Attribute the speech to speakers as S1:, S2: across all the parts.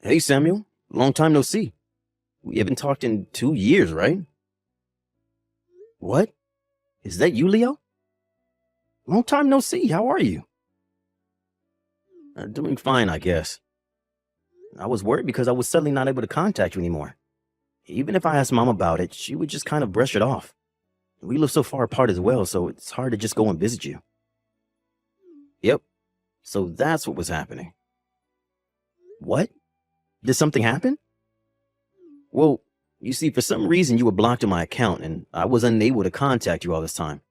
S1: Hey, Samuel. Long time no see. We haven't talked in 2 years, right? What? Is that you, Leo? Long time no see. How are you? Doing fine, I guess. I was worried because I was suddenly not able to contact you anymore. Even if I asked Mom about it, she would just kind of brush it off. We live so far apart as well, so it's hard to just go and visit you. Yep. So that's what was happening. What? Did something happen? Well, you see, for some reason you were blocked in my account and I was unable to contact you all this time.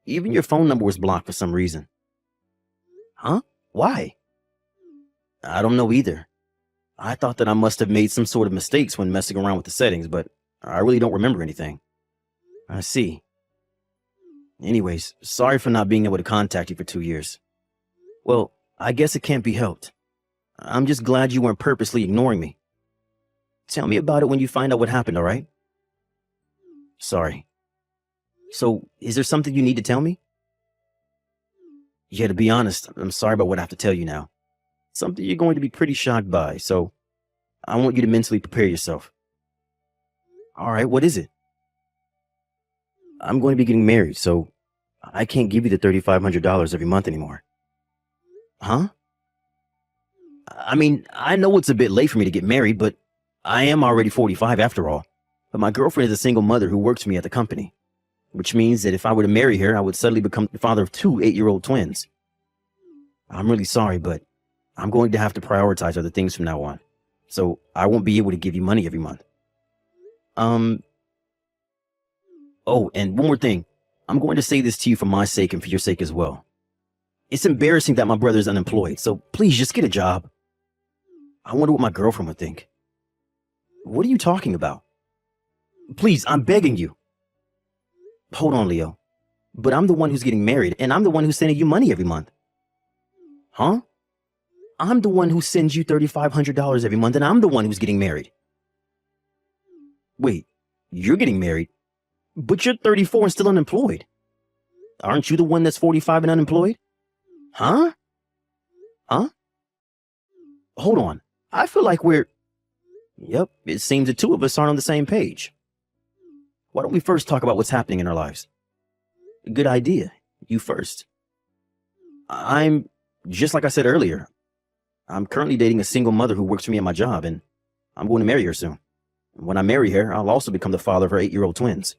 S1: Even your phone number was blocked for some reason. Huh? Why? I don't know either. I thought that I must have made some sort of mistakes when messing around with the settings, but I really don't remember anything. I see. Anyways, sorry for not being able to contact you for 2 years. Well, I guess it can't be helped. I'm just glad you weren't purposely ignoring me. Tell me about it when you find out what happened, all right? Sorry. So, is there something you need to tell me? Yeah, to be honest, I'm sorry about what I have to tell you now. Something you're going to be pretty shocked by, so I want you to mentally prepare yourself. All right, what is it? I'm going to be getting married, so I can't give you the $3,500 every month anymore. Huh? I mean, I know it's a bit late for me to get married, but I am already 45 after all. But my girlfriend is a single mother who works for me at the company, which means that if I were to marry her, I would suddenly become the father of two 8-year-old twins. I'm really sorry, but I'm going to have to prioritize other things from now on, so I won't be able to give you money every month. Oh, and one more thing. I'm going to say this to you for my sake and for your sake as well. It's embarrassing that my brother is unemployed, so please just get a job. I wonder what my girlfriend would think. What are you talking about? Please, I'm begging you. Hold on, Leo. But I'm the one who's getting married, and I'm the one who's sending you money every month. Huh? I'm the one who sends you $3,500 every month, and I'm the one who's getting married. Wait, you're getting married? But you're 34 and still unemployed. Aren't you the one that's 45 and unemployed? Huh? Huh? Hold on. I feel like we're... Yep, it seems the two of us aren't on the same page. Why don't we first talk about what's happening in our lives? Good idea. You first. I'm... Just like I said earlier, I'm currently dating a single mother who works for me at my job, and I'm going to marry her soon. When I marry her, I'll also become the father of her 8-year-old twins.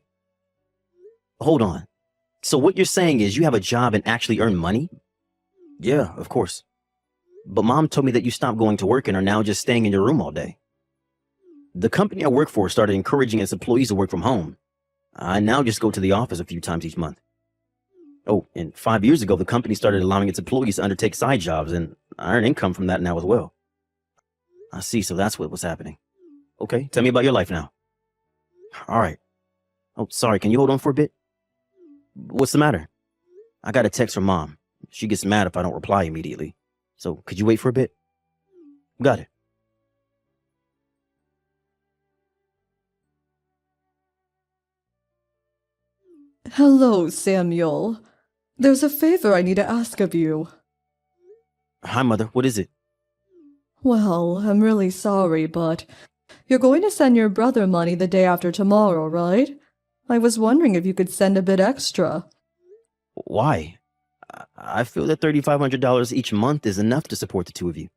S1: Hold on. So what you're saying is you have a job and actually earn money? Yeah, of course. But Mom told me that you stopped going to work and are now just staying in your room all day. The company I work for started encouraging its employees to work from home. I now just go to the office a few times each month. Oh, and 5 years ago, the company started allowing its employees to undertake side jobs, and I earn income from that now as well. I see, so that's what was happening. Okay, tell me about your life now. All right. Oh, sorry, can you hold on for a bit? What's the matter? I got a text from Mom. She gets mad if I don't reply immediately. So, could you wait for a bit? Got it.
S2: Hello, Samuel. There's a favor I need to ask of you.
S1: Hi, Mother. What is it?
S2: Well, I'm really sorry, but you're going to send your brother money the day after tomorrow, right? I was wondering if you could send a bit extra.
S1: Why? I feel that $3,500 each month is enough to support the two of you.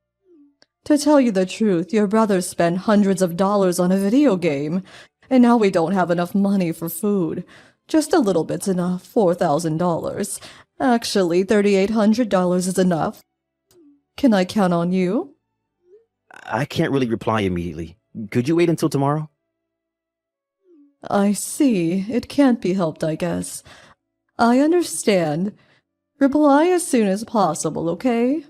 S2: To tell you the truth, your brother spent hundreds of dollars on a video game, and now we don't have enough money for food. Just a little bit's enough, $4,000. Actually, $3,800 is enough. Can I count on you?
S1: I can't really reply immediately. Could you wait until tomorrow?
S2: I see. It can't be helped, I guess. I understand. Reply as soon as possible, okay?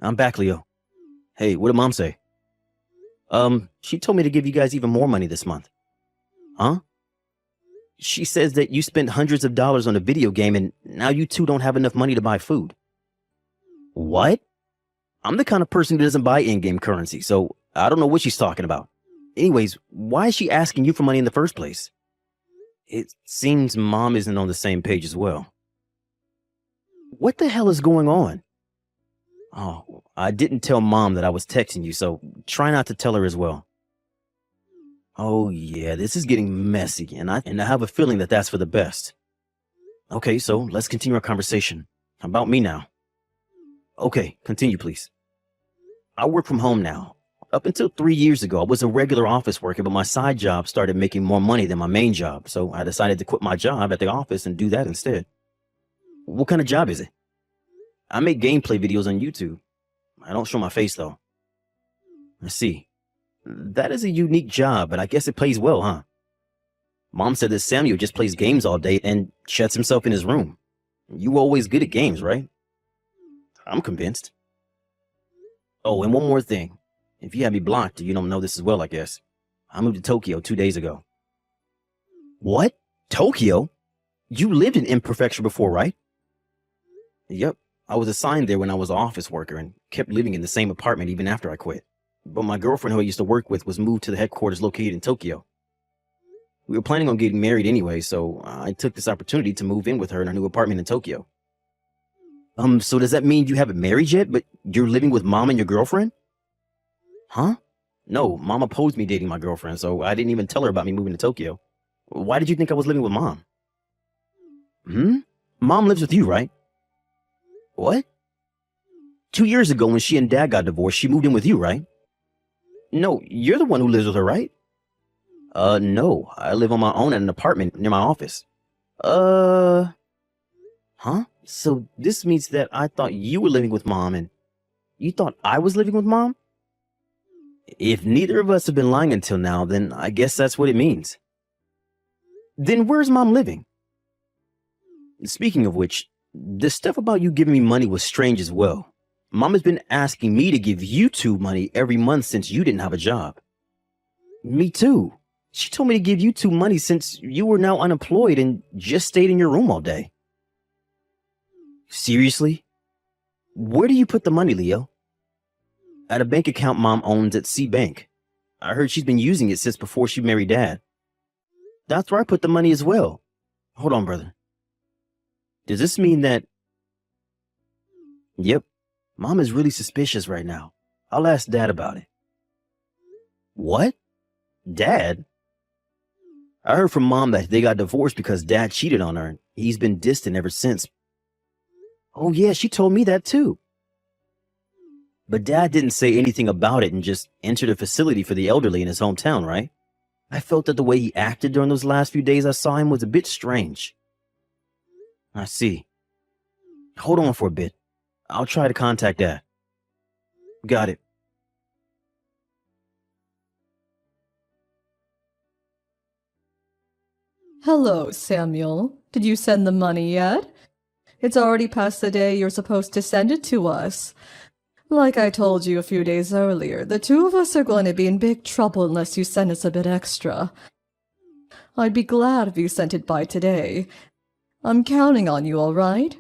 S1: I'm back, Leo. Hey, what did Mom say? She told me to give you guys even more money this month. Huh? She says that you spent hundreds of dollars on a video game and now you two don't have enough money to buy food. What? I'm the kind of person who doesn't buy in-game currency, so I don't know what she's talking about. Anyways, why is she asking you for money in the first place? It seems Mom isn't on the same page as well. What the hell is going on? Oh, I didn't tell Mom that I was texting you, so try not to tell her as well. Oh yeah, this is getting messy, and I have a feeling that that's for the best. Okay, so let's continue our conversation. About me now. Okay, continue please. I work from home now. Up until 3 years ago, I was a regular office worker, but my side job started making more money than my main job, so I decided to quit my job at the office and do that instead. What kind of job is it? I make gameplay videos on YouTube. I don't show my face though. I see. That is a unique job, but I guess it pays well, huh? Mom said that Samuel just plays games all day and shuts himself in his room. You were always good at games, right? I'm convinced. Oh, and one more thing. If you have me blocked, you don't know this as well, I guess. I moved to Tokyo 2 days ago. What? Tokyo? You lived in M Prefecture before, right? Yep. I was assigned there when I was an office worker and kept living in the same apartment even after I quit. But my girlfriend who I used to work with was moved to the headquarters located in Tokyo. We were planning on getting married anyway, so I took this opportunity to move in with her in her new apartment in Tokyo. So does that mean you haven't married yet, but you're living with Mom and your girlfriend? Huh? No, Mom opposed me dating my girlfriend, so I didn't even tell her about me moving to Tokyo. Why did you think I was living with Mom? Mom lives with you, right? What? 2 years ago when she and Dad got divorced, she moved in with you, right? No, you're the one who lives with her, right? No, I live on my own in an apartment near my office. Huh? So this means that I thought you were living with Mom and you thought I was living with Mom? If neither of us have been lying until now, then I guess that's what it means. Then where's Mom living? Speaking of which, the stuff about you giving me money was strange as well. Mom has been asking me to give you two money every month since you didn't have a job. Me too. She told me to give you two money since you were now unemployed and just stayed in your room all day. Seriously? Where do you put the money, Leo? At a bank account Mom owns at C Bank. I heard she's been using it since before she married Dad. That's where I put the money as well. Hold on, brother. Does this mean that... Yep. Mom is really suspicious right now. I'll ask Dad about it. What? Dad? I heard from Mom that they got divorced because Dad cheated on her. He's been distant ever since. Oh yeah, she told me that too. But Dad didn't say anything about it and just entered a facility for the elderly in his hometown, right? I felt that the way he acted during those last few days I saw him was a bit strange. I see. Hold on for a bit. I'll try to contact Dad. Got it.
S2: Hello, Samuel. Did you send the money yet? It's already past the day you're supposed to send it to us. Like I told you a few days earlier, the two of us are going to be in big trouble unless you send us a bit extra. I'd be glad if you sent it by today. I'm counting on you, all right?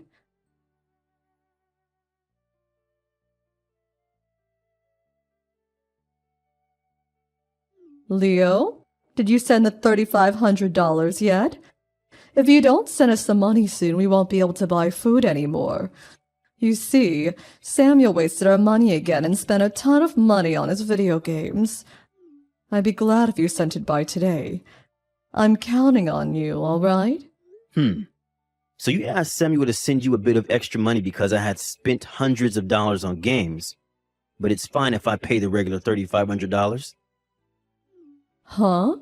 S2: Leo, did you send the $3,500 yet? If you don't send us the money soon, we won't be able to buy food anymore. You see, Samuel wasted our money again and spent a ton of money on his video games. I'd be glad if you sent it by today. I'm counting on you, all right?
S1: So you asked Samuel to send you a bit of extra money because I had spent hundreds of dollars on games, but it's fine if I pay the regular $3,500?
S2: Huh?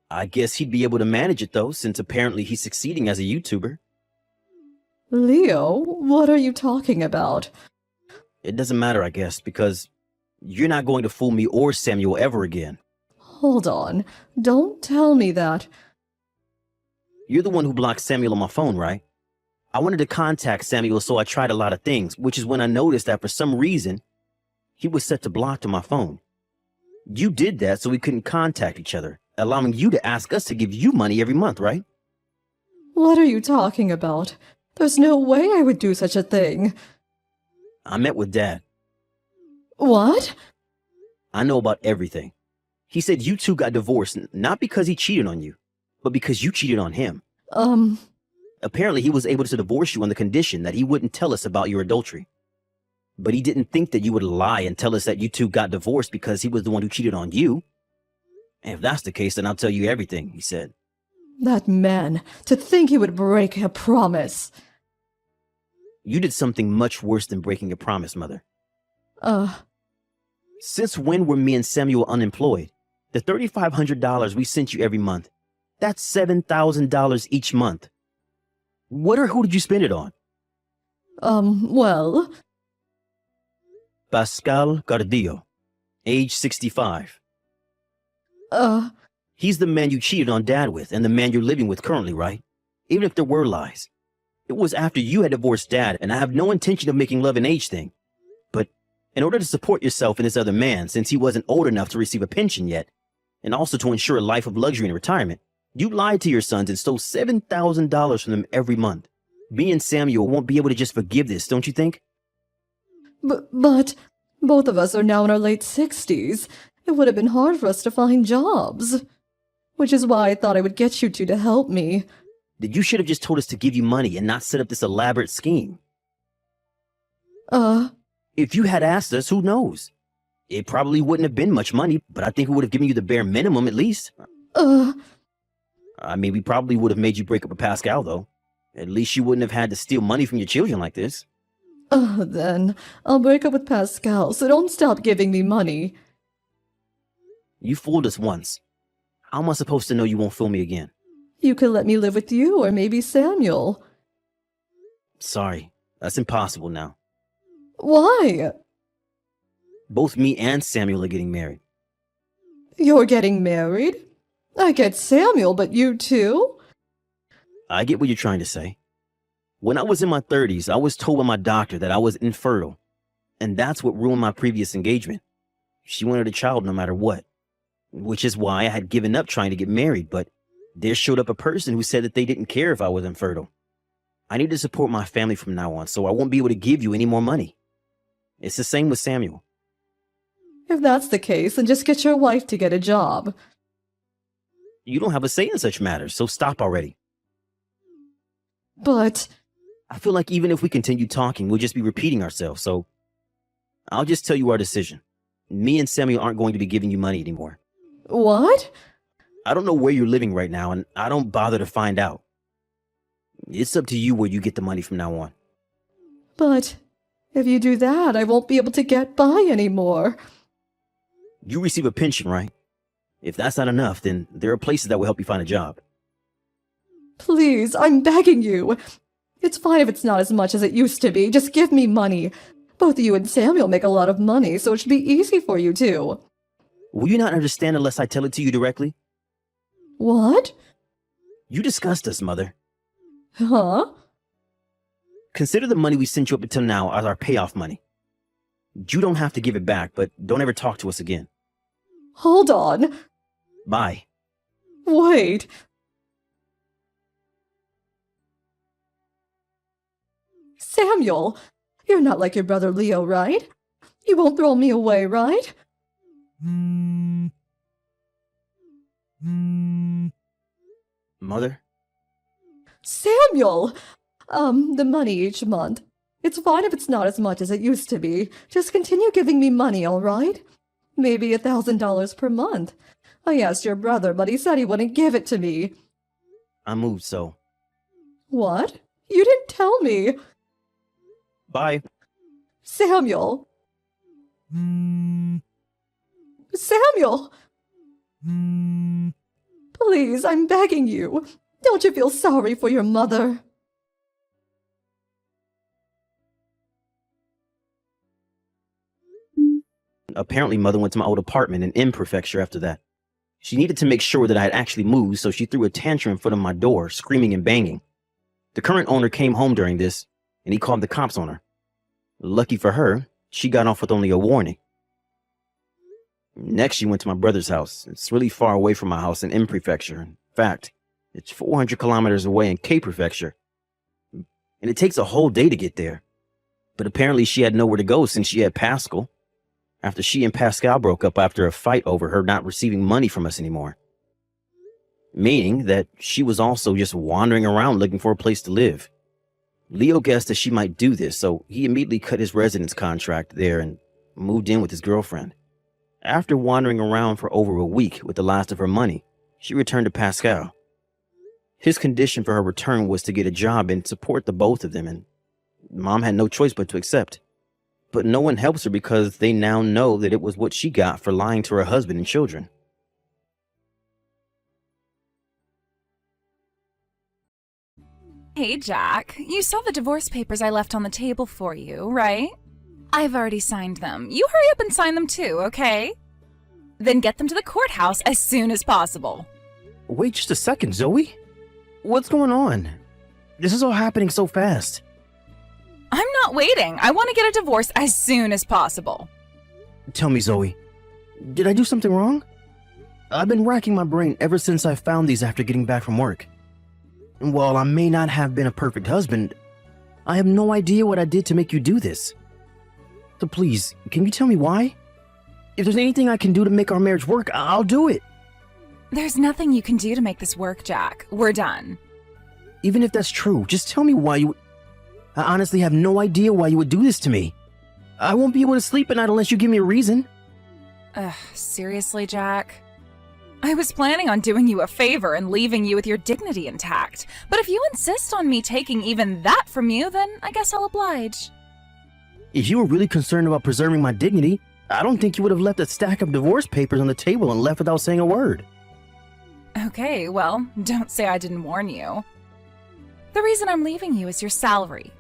S1: I guess he'd be able to manage it though, since apparently he's succeeding as a YouTuber.
S2: Leo, what are you talking about?
S1: It doesn't matter, I guess, because you're not going to fool me or Samuel ever again.
S2: Hold on. Don't tell me that.
S1: You're the one who blocked Samuel on my phone, right? I wanted to contact Samuel, so I tried a lot of things, which is when I noticed that for some reason, he was set to blocked on my phone. You did that so we couldn't contact each other, allowing you to ask us to give you money every month, right?
S2: What are you talking about? There's no way I would do such a thing.
S1: I met with Dad.
S2: What?
S1: I know about everything. He said you two got divorced, not because he cheated on you, but because you cheated on him. Apparently, he was able to divorce you on the condition that he wouldn't tell us about your adultery. But he didn't think that you would lie and tell us that you two got divorced because he was the one who cheated on you. And if that's the case, then I'll tell you everything, he said.
S2: That man, to think he would break a promise.
S1: You did something much worse than breaking a promise, Mother. Since when were me and Samuel unemployed? The $3,500 we sent you every month, that's $7,000 each month. What or who did you spend it on?
S2: Well...
S1: Pascal Gardillo, age 65. He's the man you cheated on Dad with and the man you're living with currently, right? Even if there were lies. It was after you had divorced Dad, and I have no intention of making love an age thing. But in order to support yourself and this other man, since he wasn't old enough to receive a pension yet, and also to ensure a life of luxury in retirement, you lied to your sons and stole $7,000 from them every month. Me and Samuel won't be able to just forgive this, don't you think?
S2: But both of us are now in our late 60s. It would have been hard for us to find jobs. Which is why I thought I would get you two to help me.
S1: Then you should have just told us to give you money and not set up this elaborate scheme. If you had asked us, who knows? It probably wouldn't have been much money, but I think we would have given you the bare minimum at least. I mean, we probably would have made you break up with Pascal, though. At least you wouldn't have had to steal money from your children like this.
S2: Then I'll break up with Pascal, so don't stop giving me money.
S1: You fooled us once. How am I supposed to know you won't fool me again?
S2: You could let me live with you, or maybe Samuel.
S1: Sorry, that's impossible now.
S2: Why?
S1: Both me and Samuel are getting married.
S2: You're getting married? I get Samuel, but you too?
S1: I get what you're trying to say. When I was in my 30s, I was told by my doctor that I was infertile, and that's what ruined my previous engagement. She wanted a child no matter what, which is why I had given up trying to get married, but there showed up a person who said that they didn't care if I was infertile. I need to support my family from now on, so I won't be able to give you any more money. It's the same with Samuel.
S2: If that's the case, then just get your wife to get a job.
S1: You don't have a say in such matters, so stop already.
S2: But...
S1: I feel like even if we continue talking, we'll just be repeating ourselves, so I'll just tell you our decision. Me and Samuel aren't going to be giving you money anymore.
S2: What?
S1: I don't know where you're living right now, and I don't bother to find out. It's up to you where you get the money from now on.
S2: But if you do that, I won't be able to get by anymore.
S1: You receive a pension, right? If that's not enough, then there are places that will help you find a job.
S2: Please, I'm begging you. It's fine if it's not as much as it used to be. Just give me money. Both you and Samuel make a lot of money, so it should be easy for you too.
S1: Will you not understand unless I tell it to you directly?
S2: What?
S1: You disgust us, Mother.
S2: Huh?
S1: Consider the money we sent you up until now as our payoff money. You don't have to give it back, but don't ever talk to us again.
S2: Hold on.
S1: Bye.
S2: Wait. Samuel, you're not like your brother Leo, right? You won't throw me away, right?
S1: Mother?
S2: Samuel! The money each month. It's fine if it's not as much as it used to be. Just continue giving me money, all right? Maybe $1,000 per month. I asked your brother, but he said he wouldn't give it to me.
S1: I moved, so.
S2: What? You didn't tell me.
S1: Bye.
S2: Samuel! Samuel! Please, I'm begging you. Don't you feel sorry for your mother?
S1: Apparently, Mother went to my old apartment in M Prefecture after that. She needed to make sure that I had actually moved, so she threw a tantrum in front of my door, screaming and banging. The current owner came home during this, and he called the cops on her. Lucky for her, she got off with only a warning. Next, she went to my brother's house. It's really far away from my house in M Prefecture. In fact, it's 400 kilometers away in K Prefecture. And it takes a whole day to get there. But apparently she had nowhere to go since she had Pascal. After she and Pascal broke up after a fight over her not receiving money from us anymore. meaning that she was also just wandering around looking for a place to live. Leo guessed that she might do this, so he immediately cut his residence contract there and moved in with his girlfriend. After wandering around for over a week with the last of her money, she returned to Pascal. His condition for her return was to get a job and support the both of them, and Mom had no choice but to accept. But no one helps her because they now know that it was what she got for lying to her husband and children.
S3: Hey, Jack. You saw the divorce papers I left on the table for you, right? I've already signed them. You hurry up and sign them too, okay? Then get them to the courthouse as soon as possible.
S1: Wait just a second, Zoe. What's going on? This is all happening so fast.
S3: I'm not waiting. I want to get a divorce as soon as possible.
S1: Tell me, Zoe, did I do something wrong? I've been racking my brain ever since I found these after getting back from work. And while I may not have been a perfect husband, I have no idea what I did to make you do this. So please, can you tell me why? If there's anything I can do to make our marriage work, I'll do it.
S3: There's nothing you can do to make this work, Jack. We're done.
S1: Even if that's true, just tell me why you... I honestly have no idea why you would do this to me. I won't be able to sleep at night unless you give me a reason.
S3: Seriously, Jack? I was planning on doing you a favor and leaving you with your dignity intact, but if you insist on me taking even that from you, then I guess I'll oblige.
S1: If you were really concerned about preserving my dignity, I don't think you would have left a stack of divorce papers on the table and left without saying a word.
S3: Okay, well, don't say I didn't warn you. The reason I'm leaving you is your salary.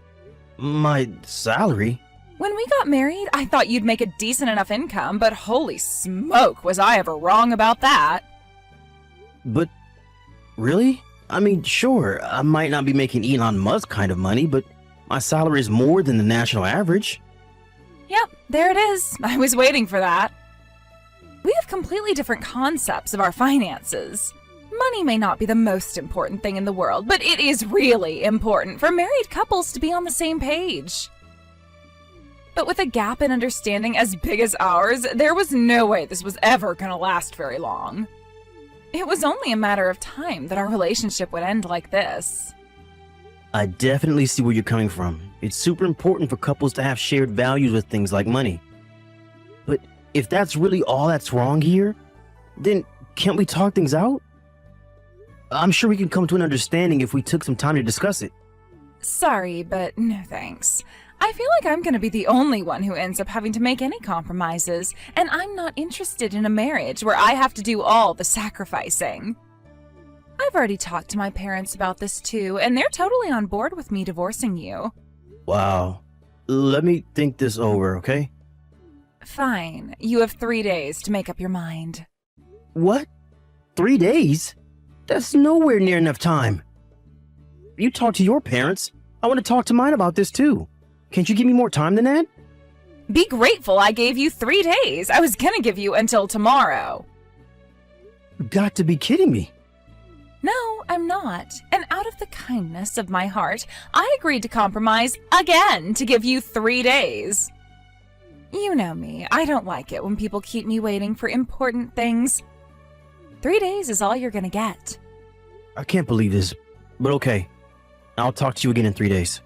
S1: My salary?
S3: When we got married, I thought you'd make a decent enough income, but holy smoke, was I ever wrong about that.
S1: But, really? I mean, sure, I might not be making Elon Musk kind of money, but my salary is more than the national average.
S3: Yep, there it is. I was waiting for that. We have completely different concepts of our finances. Money may not be the most important thing in the world, but it is really important for married couples to be on the same page. But with a gap in understanding as big as ours, there was no way this was ever gonna last very long. It was only a matter of time that our relationship would end like this.
S1: I definitely see where you're coming from. It's super important for couples to have shared values with things like money. But if that's really all that's wrong here, then can't we talk things out? I'm sure we can come to an understanding if we took some time to discuss it.
S3: Sorry, but no thanks. I feel like I'm going to be the only one who ends up having to make any compromises, and I'm not interested in a marriage where I have to do all the sacrificing. I've already talked to my parents about this too, and they're totally on board with me divorcing you.
S1: Wow. Let me think this over, okay?
S3: Fine. You have 3 days to make up your mind.
S1: What? 3 days? That's nowhere near enough time. You talk to your parents. I want to talk to mine about this too. Can't you give me more time than that?
S3: Be grateful I gave you 3 days. I was gonna give you until tomorrow.
S1: Got to be kidding me.
S3: No, I'm not. And out of the kindness of my heart, I agreed to compromise again to give you 3 days. You know me. I don't like it when people keep me waiting for important things. 3 days is all you're gonna get.
S1: I can't believe this, but okay. I'll talk to you again in 3 days.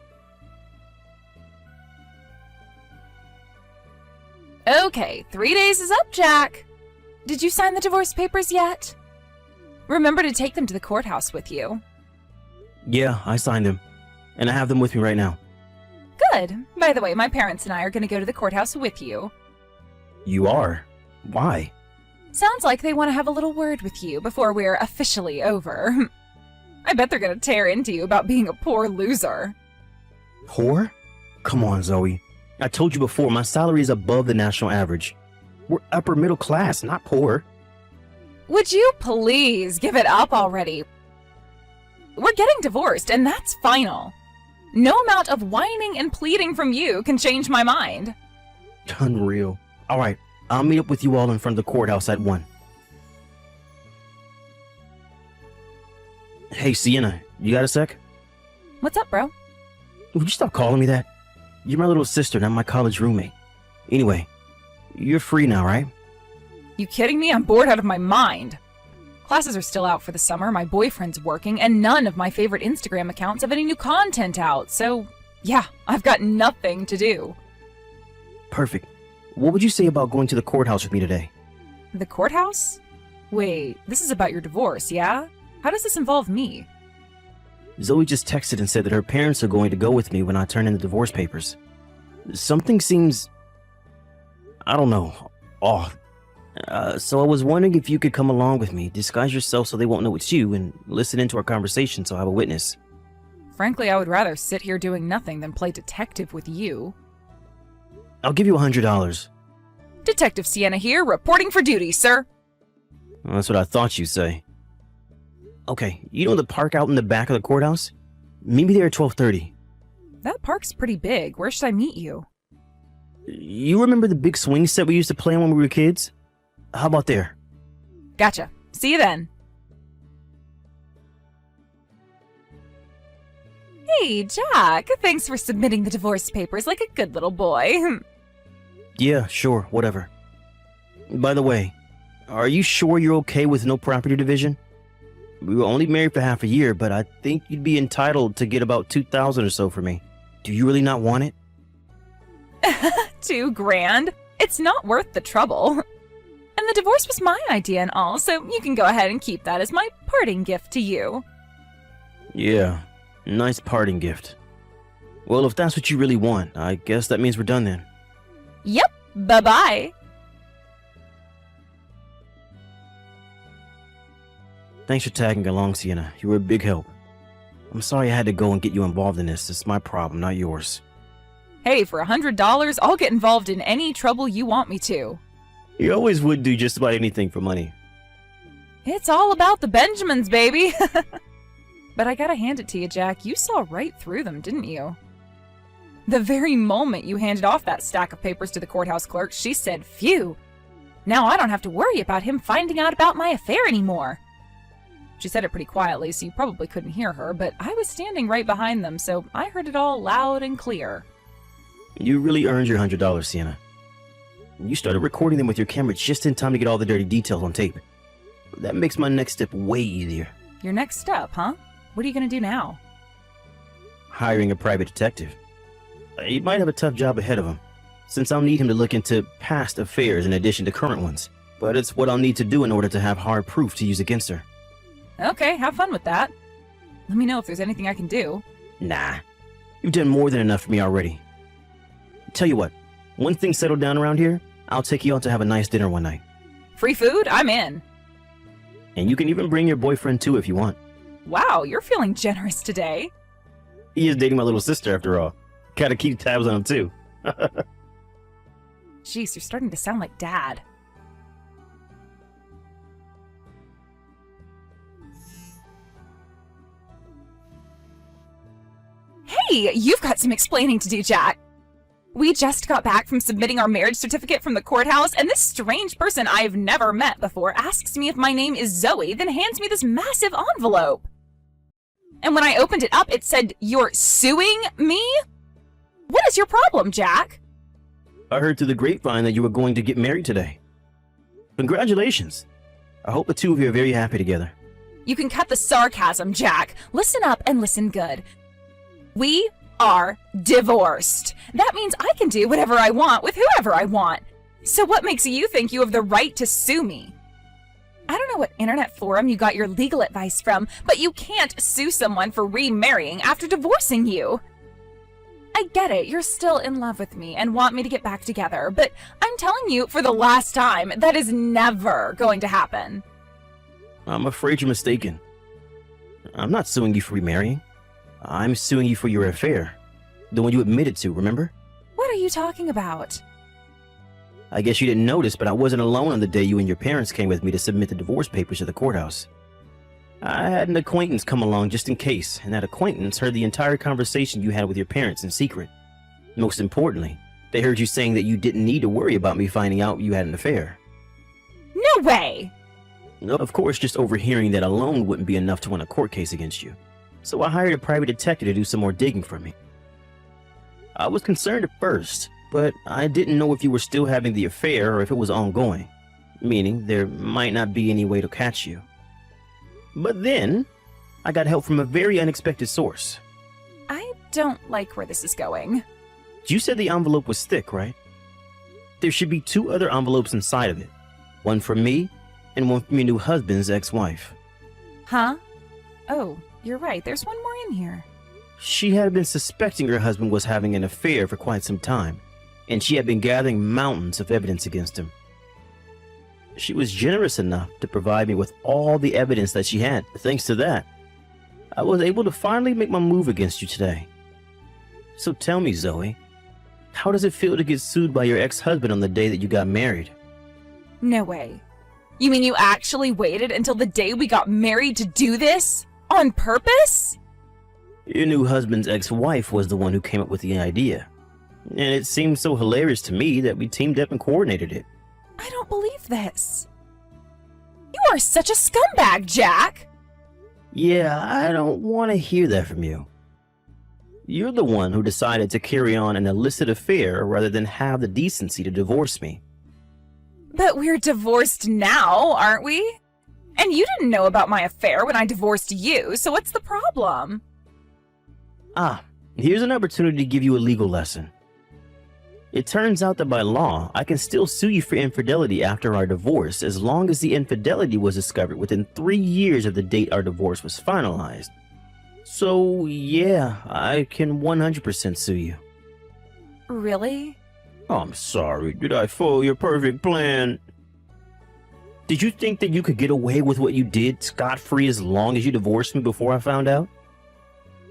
S3: Okay, 3 days is up, Jack. Did you sign the divorce papers yet? Remember to take them to the courthouse with you.
S1: Yeah, I signed them. And I have them with me right now.
S3: Good. By the way, my parents and I are going to go to the courthouse with you.
S1: You are? Why?
S3: Sounds like they want to have a little word with you before we're officially over. I bet they're going to tear into you about being a poor loser.
S1: Poor? Come on, Zoe. I told you before, my salary is above the national average. We're upper middle class, not poor.
S3: Would you please give it up already? We're getting divorced, and that's final. No amount of whining and pleading from you can change my mind.
S1: Unreal. All right, I'll meet up with you all in front of the courthouse at 1. Hey, Sienna, you got a sec?
S3: What's up, bro?
S1: Would you stop calling me that? You're my little sister, not my college roommate. Anyway, you're free now, right?
S3: You kidding me? I'm bored out of my mind. Classes are still out for the summer, my boyfriend's working, and none of my favorite Instagram accounts have any new content out, so yeah, I've got nothing to do.
S1: Perfect. What would you say about going to the courthouse with me today?
S3: The courthouse? Wait, this is about your divorce, yeah? How does this involve me?
S1: Zoe just texted and said that her parents are going to go with me when I turn in the divorce papers. Something seems, I don't know, off. So I was wondering if you could come along with me, disguise yourself so they won't know it's you, and listen into our conversation so I have a witness.
S3: Frankly, I would rather sit here doing nothing than play detective with you.
S1: I'll give you $100.
S3: Detective Sienna here, reporting for duty, sir.
S1: Well, that's what I thought you'd say. Okay, you know the park out in the back of the courthouse? Meet me there at 12:30.
S3: That park's pretty big. Where should I meet you?
S1: You remember the big swing set we used to play on when we were kids? How about there?
S3: Gotcha. See you then. Hey, Jack. Thanks for submitting the divorce papers like a good little boy.
S1: Yeah, sure, whatever. By the way, are you sure you're okay with no property division? We were only married for half a year, but I think you'd be entitled to get about $2,000 or so for me. Do you really not want it?
S3: $2,000? It's not worth the trouble. And the divorce was my idea and all, so you can go ahead and keep that as my parting gift to you.
S1: Yeah, nice parting gift. Well, if that's what you really want, I guess that means we're done then.
S3: Yep, bye-bye.
S1: Thanks for tagging along, Sienna. You were a big help. I'm sorry I had to go and get you involved in this. It's my problem, not yours.
S3: Hey, for $100, I'll get involved in any trouble you want me to.
S1: You always would do just about anything for money.
S3: It's all about the Benjamins, baby. But I gotta hand it to you, Jack. You saw right through them, didn't you? The very moment you handed off that stack of papers to the courthouse clerk, she said, "Phew. Now I don't have to worry about him finding out about my affair anymore." She said it pretty quietly, so you probably couldn't hear her, but I was standing right behind them, so I heard it all loud and clear.
S1: You really earned your $100, Sienna. You started recording them with your camera just in time to get all the dirty details on tape. That makes my next step way easier.
S3: Your next step, huh? What are you gonna do now?
S1: Hiring a private detective. He might have a tough job ahead of him, since I'll need him to look into past affairs in addition to current ones. But it's what I'll need to do in order to have hard proof to use against her.
S3: Okay, have fun with that. Let me know if there's anything I can do.
S1: Nah, you've done more than enough for me already. Tell you what, when things settle down around here, I'll take you out to have a nice dinner one night.
S3: Free food? I'm in.
S1: And you can even bring your boyfriend too if you want.
S3: Wow, you're feeling generous today.
S1: He is dating my little sister after all. Gotta keep tabs on him too.
S3: Jeez, you're starting to sound like Dad. Hey, you've got some explaining to do, Jack. We just got back from submitting our marriage certificate from the courthouse, and this strange person I've never met before asks me if my name is Zoe, then hands me this massive envelope. And when I opened it up, it said, "You're suing me?" What is your problem, Jack?
S1: I heard through the grapevine that you were going to get married today. Congratulations. I hope the two of you are very happy together.
S3: You can cut the sarcasm, Jack. Listen up and listen good. We are divorced. That means I can do whatever I want with whoever I want. So what makes you think you have the right to sue me? I don't know what internet forum you got your legal advice from, but you can't sue someone for remarrying after divorcing you. I get it, you're still in love with me and want me to get back together, but I'm telling you for the last time, that is never going to happen.
S1: I'm afraid you're mistaken. I'm not suing you for remarrying. I'm suing you for your affair. The one you admitted to, remember?
S3: What are you talking about?
S1: I guess you didn't notice, but I wasn't alone on the day you and your parents came with me to submit the divorce papers to the courthouse. I had an acquaintance come along just in case, and that acquaintance heard the entire conversation you had with your parents in secret. Most importantly, they heard you saying that you didn't need to worry about me finding out you had an affair.
S3: No way!
S1: Of course, just overhearing that alone wouldn't be enough to win a court case against you. So I hired a private detective to do some more digging for me. I was concerned at first, but I didn't know if you were still having the affair or if it was ongoing, meaning there might not be any way to catch you. But then, I got help from a very unexpected source.
S3: I don't like where this is going.
S1: You said the envelope was thick, right? There should be 2 other envelopes inside of it. One from me, and one from your new husband's ex-wife.
S3: Huh? Oh, you're right. There's one more in here.
S1: She had been suspecting her husband was having an affair for quite some time, and she had been gathering mountains of evidence against him. She was generous enough to provide me with all the evidence that she had. Thanks to that, I was able to finally make my move against you today. So tell me, Zoe, how does it feel to get sued by your ex-husband on the day that you got married?
S3: No way. You mean you actually waited until the day we got married to do this? On purpose?
S1: Your new husband's ex-wife was the one who came up with the idea. And it seemed so hilarious to me that we teamed up and coordinated it.
S3: I don't believe this. You are such a scumbag, Jack!
S1: Yeah, I don't want to hear that from you. You're the one who decided to carry on an illicit affair rather than have the decency to divorce me.
S3: But we're divorced now, aren't we? And you didn't know about my affair when I divorced you, so what's the problem?
S1: Here's an opportunity to give you a legal lesson. It turns out that by law, I can still sue you for infidelity after our divorce as long as the infidelity was discovered within 3 years of the date our divorce was finalized. So, yeah, I can 100% sue you.
S3: Really?
S1: I'm sorry, did I foil your perfect plan? Did you think that you could get away with what you did scot-free as long as you divorced me before I found out?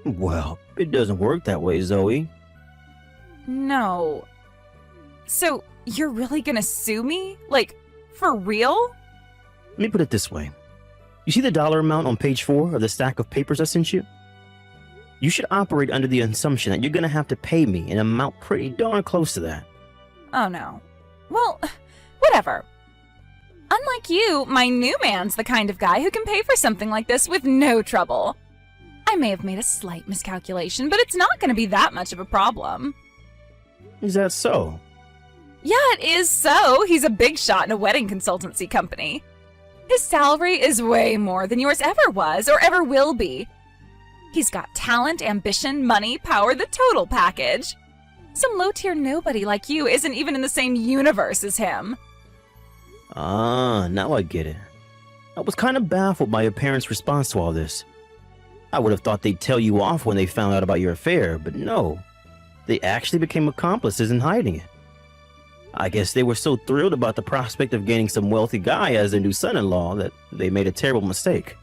S1: Well, it doesn't work that way, Zoe.
S3: No. So, you're really gonna sue me? Like, for real?
S1: Let me put it this way. You see the dollar amount on page 4 of the stack of papers I sent you? You should operate under the assumption that you're gonna have to pay me an amount pretty darn close to that.
S3: Oh no. Well, whatever. Unlike you, my new man's the kind of guy who can pay for something like this with no trouble. I may have made a slight miscalculation, but it's not gonna be that much of a problem.
S1: Is that so?
S3: Yeah, it is so. He's a big shot in a wedding consultancy company. His salary is way more than yours ever was or ever will be. He's got talent, ambition, money, power, the total package. Some low-tier nobody like you isn't even in the same universe as him.
S1: Now I get it. I was kind of baffled by your parents' response to all this. I would have thought they'd tell you off when they found out about your affair, but no. They actually became accomplices in hiding it. I guess they were so thrilled about the prospect of gaining some wealthy guy as their new son-in-law that they made a terrible mistake.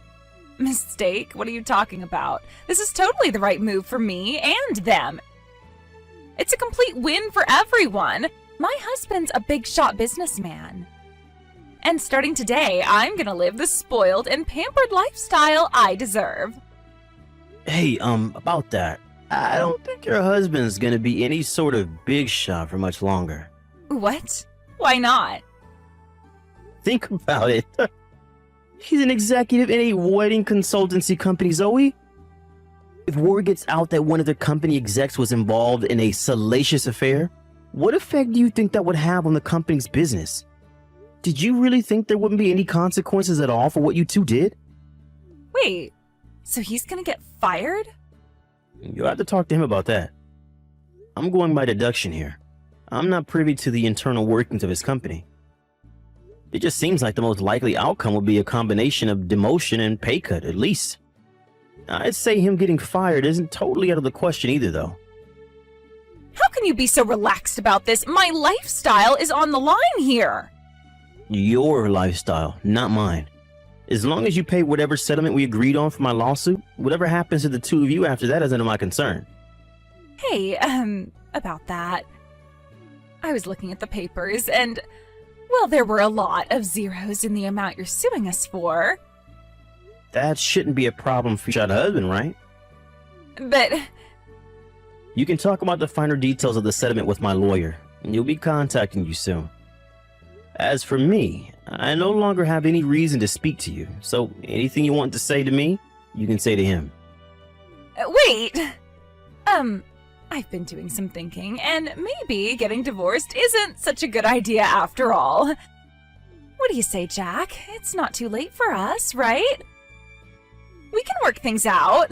S3: Mistake? What are you talking about? This is totally the right move for me and them. It's a complete win for everyone. My husband's a big shot businessman. And starting today, I'm gonna live the spoiled and pampered lifestyle I deserve.
S1: Hey, about that. I don't think your husband's gonna be any sort of big shot for much longer.
S3: What? Why not?
S1: Think about it. He's an executive in a wedding consultancy company, Zoe. If word gets out that one of their company execs was involved in a salacious affair, what effect do you think that would have on the company's business? Did you really think there wouldn't be any consequences at all for what you two did?
S3: Wait, so he's gonna get fired?
S1: You'll have to talk to him about that. I'm going by deduction here. I'm not privy to the internal workings of his company. It just seems like the most likely outcome would be a combination of demotion and pay cut, at least. I'd say him getting fired isn't totally out of the question either, though.
S3: How can you be so relaxed about this? My lifestyle is on the line here.
S1: Your lifestyle, not mine. As long as you pay whatever settlement we agreed on for my lawsuit, whatever happens to the two of you after that is none of my concern.
S3: Hey, about that. I was looking at the papers and, well, there were a lot of zeros in the amount you're suing us for.
S1: That shouldn't be a problem for your husband, right?
S3: But
S1: You can talk about the finer details of the settlement with my lawyer, and you'll be contacting you soon. As for me, I no longer have any reason to speak to you, so anything you want to say to me, you can say to him.
S3: wait. I've been doing some thinking, and maybe getting divorced isn't such a good idea after all. What do you say, Jack? It's not too late for us, right? We can work things out.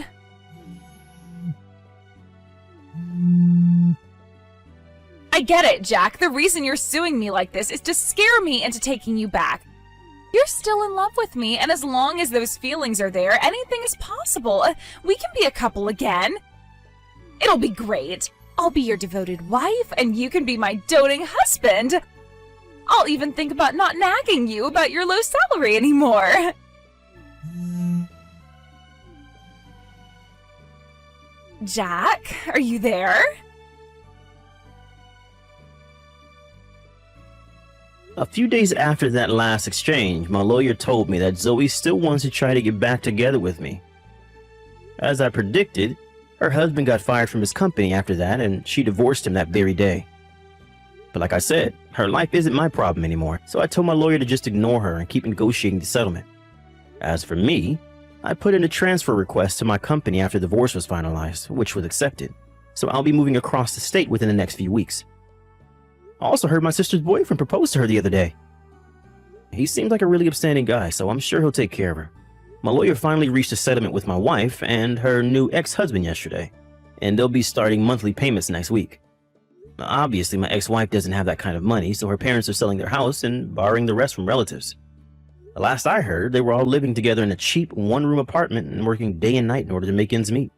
S3: I get it, Jack. The reason you're suing me like this is to scare me into taking you back. You're still in love with me, and as long as those feelings are there, anything is possible. We can be a couple again. It'll be great. I'll be your devoted wife, and you can be my doting husband. I'll even think about not nagging you about your low salary anymore. Jack, are you there?
S1: A few days after that last exchange, my lawyer told me that Zoe still wants to try to get back together with me. As I predicted, her husband got fired from his company after that, and she divorced him that very day. But like I said, her life isn't my problem anymore, so I told my lawyer to just ignore her and keep negotiating the settlement. As for me, I put in a transfer request to my company after the divorce was finalized, which was accepted, so I'll be moving across the state within the next few weeks. I also heard my sister's boyfriend propose to her the other day. He seems like a really upstanding guy, so I'm sure he'll take care of her. My lawyer finally reached a settlement with my wife and her new ex-husband yesterday, and they'll be starting monthly payments next week. Obviously, my ex-wife doesn't have that kind of money, so her parents are selling their house and borrowing the rest from relatives. The last I heard, they were all living together in a cheap one-room apartment and working day and night in order to make ends meet.